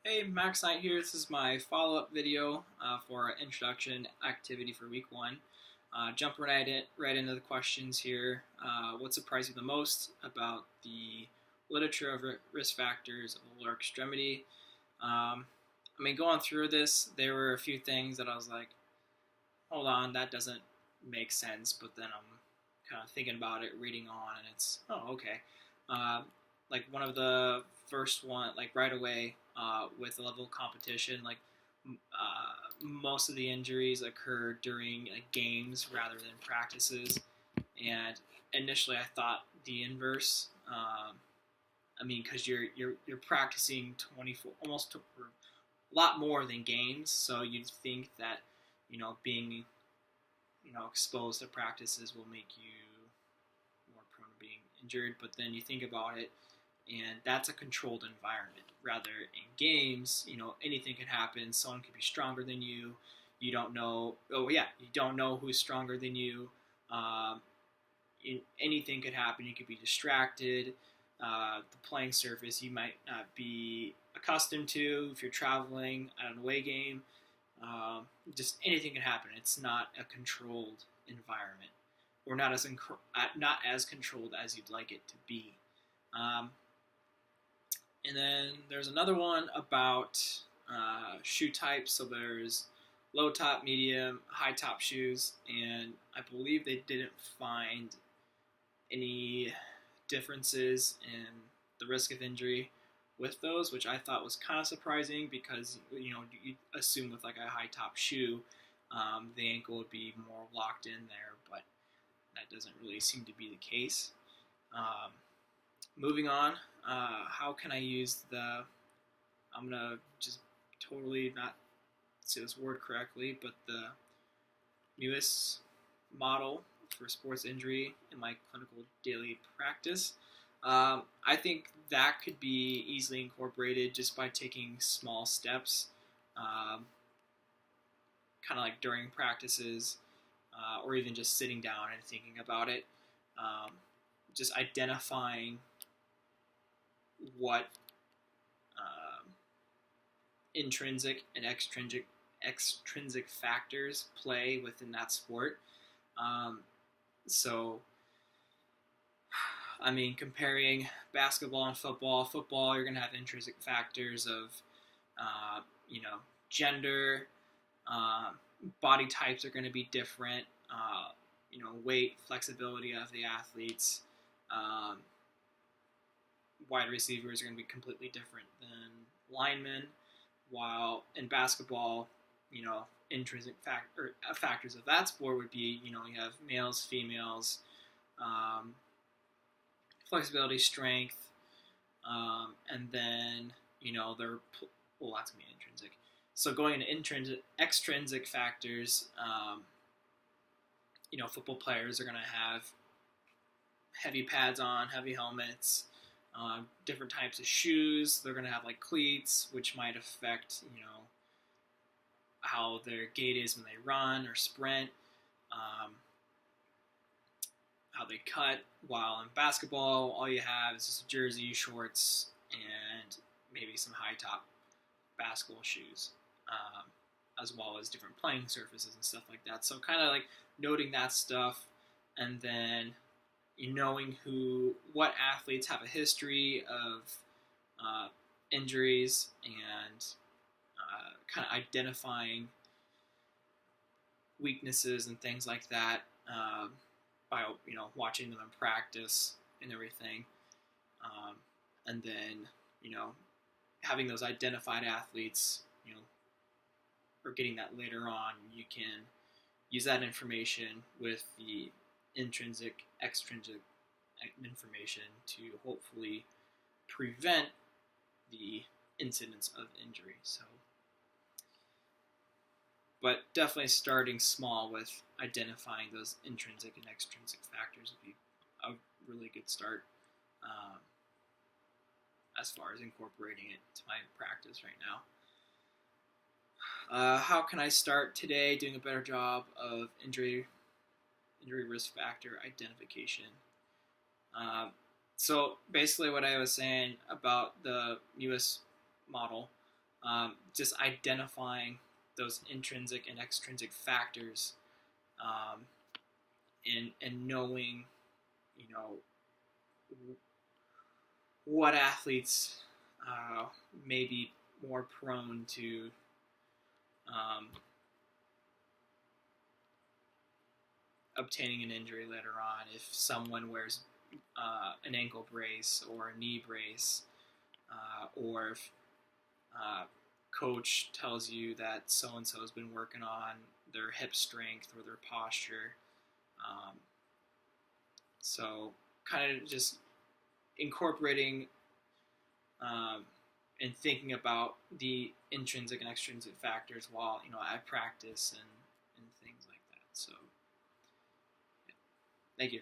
Hey, Max Knight here. This is my follow-up video for our introduction activity for week one. Jump right into the questions here. What surprised you the most about the literature of risk factors of the lower extremity? Going through this, there were a few things that I was like, hold on, that doesn't make sense. But then I'm kind of thinking about it, reading on, and it's, oh, okay. Uh, like one of the first one, like right away with the level of competition, like most of the injuries occur during games rather than practices. And initially, I thought the inverse. Because you're practicing 24, almost a lot more than games, so you'd think that being exposed to practices will make you more prone to being injured. But then you think about it, and that's a controlled environment. Rather, in games, anything can happen. Someone could be stronger than you. You don't know. Oh yeah, you don't know who's stronger than you. Um, Anything could happen. You could be distracted. The playing surface you might not be accustomed to if you're traveling at an away game. Just anything can happen. It's not a controlled environment, or not as controlled as you'd like it to be. Um, and then there's another one about shoe types. So there's low top, medium, high top shoes, and I believe they didn't find any differences in the risk of injury with those, which I thought was kind of surprising because you assume with like a high top shoe, the ankle would be more locked in there, but that doesn't really seem to be the case. Um, Moving on, how can I use the? I'm gonna just totally not say this word correctly, but the newest model for sports injury in my clinical daily practice. I think that could be easily incorporated just by taking small steps, kind of like during practices, or even just sitting down and thinking about it. Um, just identifying what intrinsic and extrinsic factors play within that sport. Um, so, comparing basketball and football, you're going to have intrinsic factors of, uh, you know, gender, uh, body types are going to be different, weight, flexibility of the athletes. Um, Wide receivers are going to be completely different than linemen, while in basketball, intrinsic factors of that sport would be, you have males, females, um, flexibility, strength, and then they're well, that's gonna be intrinsic. So going into extrinsic factors, football players are gonna have heavy pads on, heavy helmets, different types of shoes. They're gonna have like cleats, which might affect how their gait is when they run or sprint. Um, how they cut. While in basketball, all you have is just a jersey, shorts, and maybe some high top basketball shoes, as well as different playing surfaces and stuff like that. So kind of like noting that stuff, and then knowing what athletes have a history of injuries, and kind of identifying weaknesses and things like that, by watching them in practice and everything, um, and then having those identified athletes, or getting that later on, you can use that information with the intrinsic, extrinsic information to hopefully prevent the incidence of injury. So, but definitely starting small with identifying those intrinsic and extrinsic factors would be a really good start, um, as far as incorporating it to my practice right now. How can I start today doing a better job of injury risk factor identification? So basically, what I was saying about the newest model, just identifying those intrinsic and extrinsic factors, and knowing, what athletes may be more prone to obtaining an injury later on. If someone wears an ankle brace or a knee brace, or if coach tells you that so-and-so has been working on their hip strength or their posture. So kind of just incorporating and thinking about the intrinsic and extrinsic factors while I practice and things like that. So, yeah. Thank you.